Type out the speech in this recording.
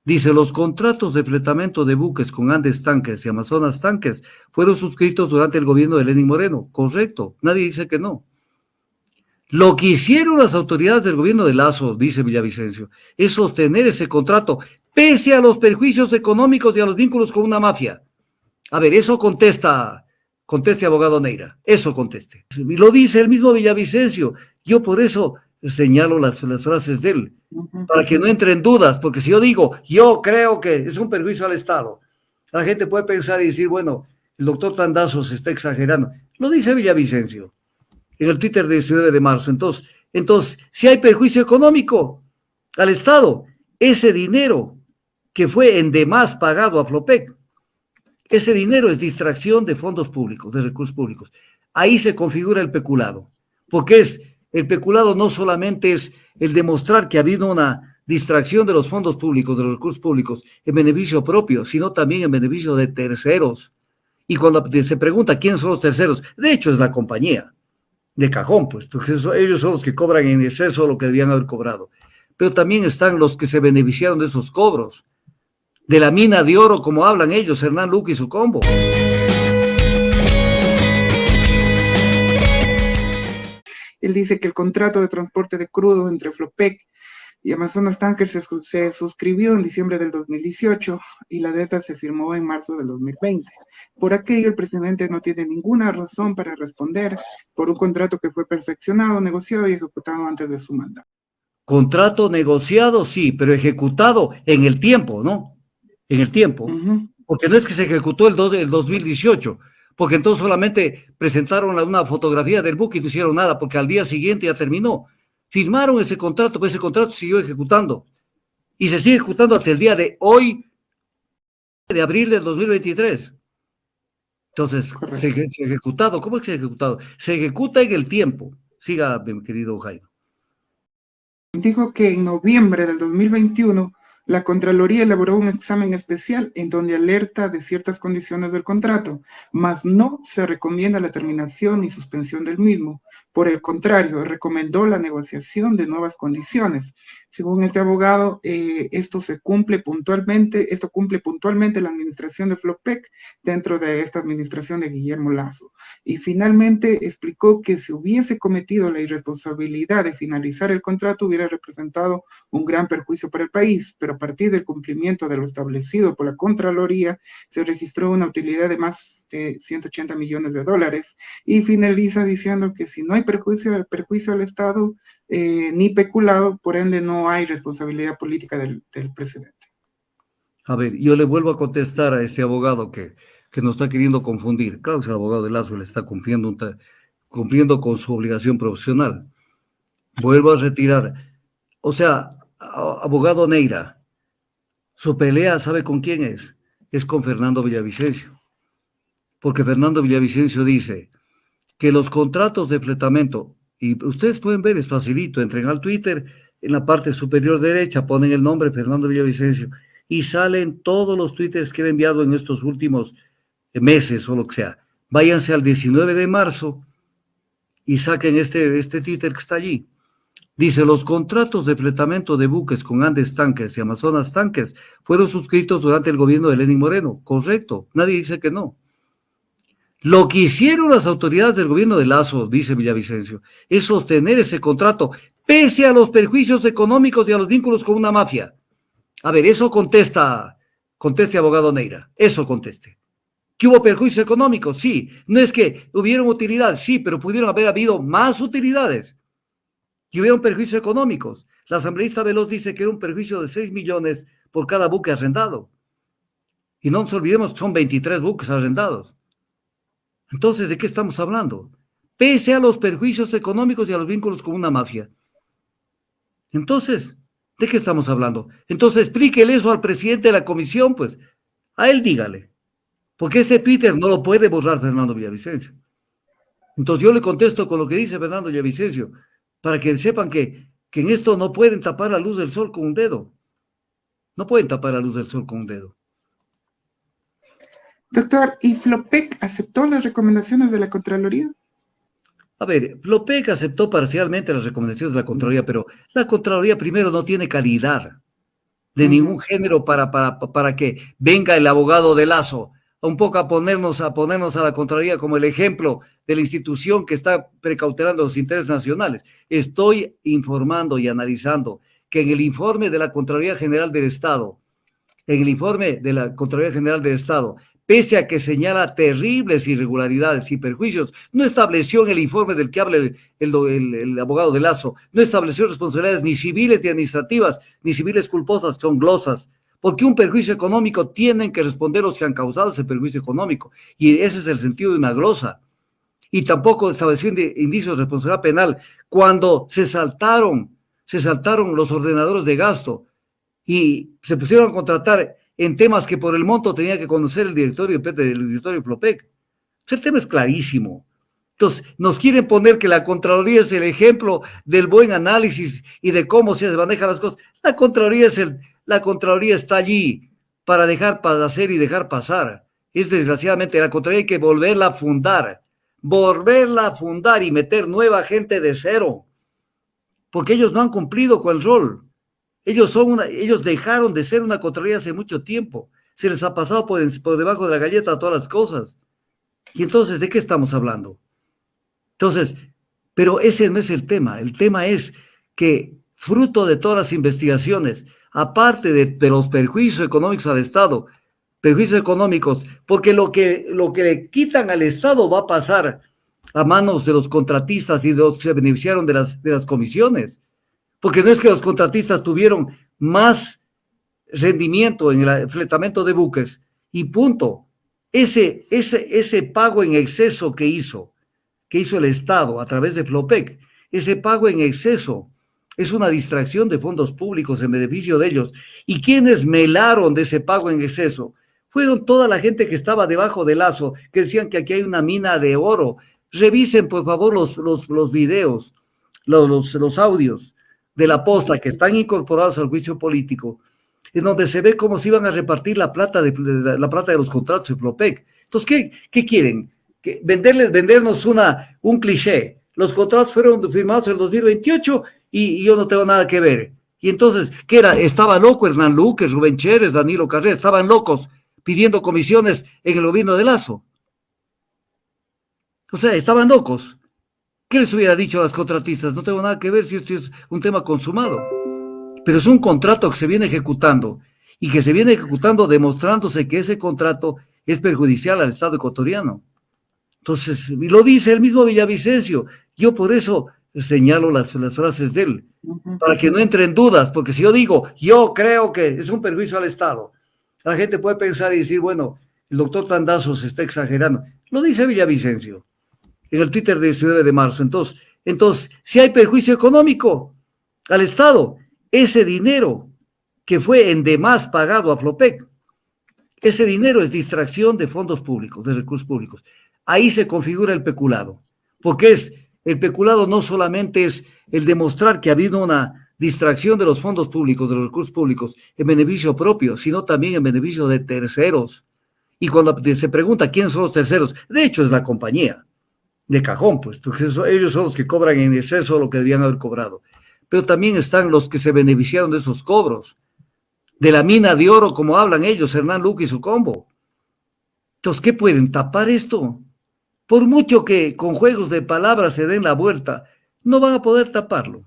Dice, los contratos de fletamento de buques con Andes Tanques y Amazonas Tanques fueron suscritos durante el gobierno de Lenín Moreno. Correcto, nadie dice que no. Lo que hicieron las autoridades del gobierno de Lazo, dice Villavicencio, es sostener ese contrato pese a los perjuicios económicos y a los vínculos con una mafia. A ver, eso conteste abogado Neira, eso conteste. Y lo dice el mismo Villavicencio. Yo por eso señalo las frases de él, para que no entre en dudas, porque si yo digo, yo creo que es un perjuicio al Estado, la gente puede pensar y decir, bueno, el doctor Tandazo se está exagerando. Lo dice Villavicencio en el Twitter del 19 de marzo. Entonces, si hay perjuicio económico al Estado, ese dinero que fue en demás pagado a Flopec, ese dinero es distracción de fondos públicos, de recursos públicos. Ahí se configura el peculado, porque el peculado no solamente es el demostrar que ha habido una distracción de los fondos públicos, de los recursos públicos, en beneficio propio, sino también en beneficio de terceros. Y cuando se pregunta quiénes son los terceros, de hecho es la compañía, de cajón, pues, porque ellos son los que cobran en exceso lo que debían haber cobrado. Pero también están los que se beneficiaron de esos cobros, de la mina de oro, como hablan ellos, Hernán Luque y su combo. Él dice que el contrato de transporte de crudo entre Flopec y Amazonas Tankers se suscribió en diciembre del 2018 y la DETA se firmó en marzo del 2020. Por aquello, el presidente no tiene ninguna razón para responder por un contrato que fue perfeccionado, negociado y ejecutado antes de su mandato. Contrato negociado, sí, pero ejecutado en el tiempo, ¿no? En el tiempo. Porque no es que se ejecutó el 2018, porque entonces solamente presentaron una fotografía del buque y no hicieron nada, porque al día siguiente ya terminó. Firmaron ese contrato, pues ese contrato siguió ejecutando. Y se sigue ejecutando hasta el día de hoy, de abril del 2023. Entonces, se ha ejecutado. ¿Cómo es que se ha ejecutado? Se ejecuta en el tiempo. Siga, mi querido Jaime. Dijo que en noviembre del 2021 la Contraloría elaboró un examen especial en donde alerta de ciertas condiciones del contrato, mas no se recomienda la terminación ni suspensión del mismo. Por el contrario, recomendó la negociación de nuevas condiciones. Según este abogado, esto cumple puntualmente la administración de Flopec dentro de esta administración de Guillermo Lazo. Y finalmente explicó que si hubiese cometido la irresponsabilidad de finalizar el contrato hubiera representado un gran perjuicio para el país, pero a partir del cumplimiento de lo establecido por la Contraloría se registró una utilidad de más de 180 millones de dólares y finaliza diciendo que si no hay perjuicio al Estado ni peculado, por ende no hay responsabilidad política del presidente. A ver, yo le vuelvo a contestar a este abogado que nos está queriendo confundir. Claro que el abogado de Lazo le está cumpliendo con su obligación profesional. Vuelvo a retirar. O sea, abogado Neira, su pelea, ¿sabe con quién es? Es con Fernando Villavicencio. Porque Fernando Villavicencio dice que los contratos de fletamento, y ustedes pueden ver, es facilito, entren al Twitter, en la parte superior derecha ponen el nombre Fernando Villavicencio y salen todos los tweets que he enviado en estos últimos meses o lo que sea. Váyanse al 19 de marzo y saquen este Twitter que está allí. Dice, los contratos de fletamento de buques con Andes Tanques y Amazonas Tanques fueron suscritos durante el gobierno de Lenín Moreno. Correcto, nadie dice que no. Lo que hicieron las autoridades del gobierno de Lazo, dice Villavicencio, es sostener ese contrato pese a los perjuicios económicos y a los vínculos con una mafia. A ver, eso conteste abogado Neira, eso conteste. ¿Que hubo perjuicios económicos? Sí. No es que hubieron utilidades, sí, pero pudieron haber habido más utilidades. Que hubieron perjuicios económicos. La asambleísta Veloz dice que era un perjuicio de 6 millones por cada buque arrendado. Y no nos olvidemos que son 23 buques arrendados. Entonces, ¿de qué estamos hablando? Pese a los perjuicios económicos y a los vínculos con una mafia. Entonces, ¿de qué estamos hablando? Entonces, explíquele eso al presidente de la comisión, pues. A él dígale. Porque este Twitter no lo puede borrar Fernando Villavicencio. Entonces, yo le contesto con lo que dice Fernando Villavicencio, para que sepan que en esto no pueden tapar la luz del sol con un dedo. No pueden tapar la luz del sol con un dedo. Doctor, ¿y Flopec aceptó las recomendaciones de la Contraloría? A ver, Flopec aceptó parcialmente las recomendaciones de la Contraloría, pero la Contraloría primero no tiene calidad. de ningún género para que venga el abogado de Lazo un poco a ponernos a la Contraloría como el ejemplo de la institución que está precautelando los intereses nacionales. Estoy informando y analizando que en el informe de la Contraloría General del Estado, pese a que señala terribles irregularidades y perjuicios, no estableció en el informe del que habla el abogado de Lazo, no estableció responsabilidades ni civiles ni administrativas, ni civiles culposas, son glosas, porque un perjuicio económico tienen que responder los que han causado ese perjuicio económico, y ese es el sentido de una glosa. Y tampoco estableció indicios de responsabilidad penal cuando se saltaron los ordenadores de gasto y se pusieron a contratar en temas que por el monto tenía que conocer el directorio de Flopec. El tema es clarísimo. Entonces, nos quieren poner que la Contraloría es el ejemplo del buen análisis y de cómo se manejan las cosas. La Contraloría está allí para hacer y dejar pasar. Desgraciadamente, la Contraloría hay que volverla a fundar y meter nueva gente de cero, porque ellos no han cumplido con el rol. Ellos dejaron de ser una Contraloría hace mucho tiempo. Se les ha pasado por debajo de la galleta todas las cosas. Y entonces, ¿de qué estamos hablando? Entonces, pero ese no es el tema. El tema es que, fruto de todas las investigaciones, aparte de los perjuicios económicos al Estado, perjuicios económicos, porque lo que le quitan al Estado va a pasar a manos de los contratistas y de los que se beneficiaron de las comisiones. Porque no es que los contratistas tuvieron más rendimiento en el fletamento de buques y punto. Ese pago en exceso que hizo el Estado a través de Flopec, ese pago en exceso es una distracción de fondos públicos en beneficio de ellos. ¿Y quiénes melaron de ese pago en exceso? Fueron toda la gente que estaba debajo del Lazo, que decían que aquí hay una mina de oro. Revisen, por favor, los videos, los audios de la posta que están incorporados al juicio político, en donde se ve cómo se iban a repartir la plata de los contratos de Flopec. Entonces, ¿qué quieren? Vendernos un cliché. Los contratos fueron firmados en el 2028 y yo no tengo nada que ver. Y entonces, ¿qué era? Estaba loco Hernán Luque, Rubén Chérez, Danilo Carrera, estaban locos pidiendo comisiones en el gobierno de Lazo. O sea, estaban locos. ¿Qué les hubiera dicho a las contratistas? No tengo nada que ver si esto es un tema consumado. Pero es un contrato que se viene ejecutando y que se viene ejecutando demostrándose que ese contrato es perjudicial al Estado ecuatoriano. Entonces, y lo dice el mismo Villavicencio. Yo por eso señalo las frases de él, para que no entren dudas, porque si yo digo, yo creo que es un perjuicio al Estado, la gente puede pensar y decir, bueno, el doctor Tandazo se está exagerando. Lo dice Villavicencio en el Twitter del 19 de marzo. Entonces, si hay perjuicio económico al Estado, ese dinero que fue en demás pagado a Flopec, ese dinero es distracción de fondos públicos, de recursos públicos. Ahí se configura el peculado, porque el peculado no solamente es el demostrar que ha habido una distracción de los fondos públicos, de los recursos públicos, en beneficio propio, sino también en beneficio de terceros. Y cuando se pregunta quiénes son los terceros, de hecho es la compañía, de cajón, pues, porque ellos son los que cobran en exceso lo que debían haber cobrado. Pero también están los que se beneficiaron de esos cobros, de la mina de oro, como hablan ellos, Hernán Luque y su combo. Entonces, ¿qué pueden tapar esto? Por mucho que con juegos de palabras se den la vuelta, no van a poder taparlo.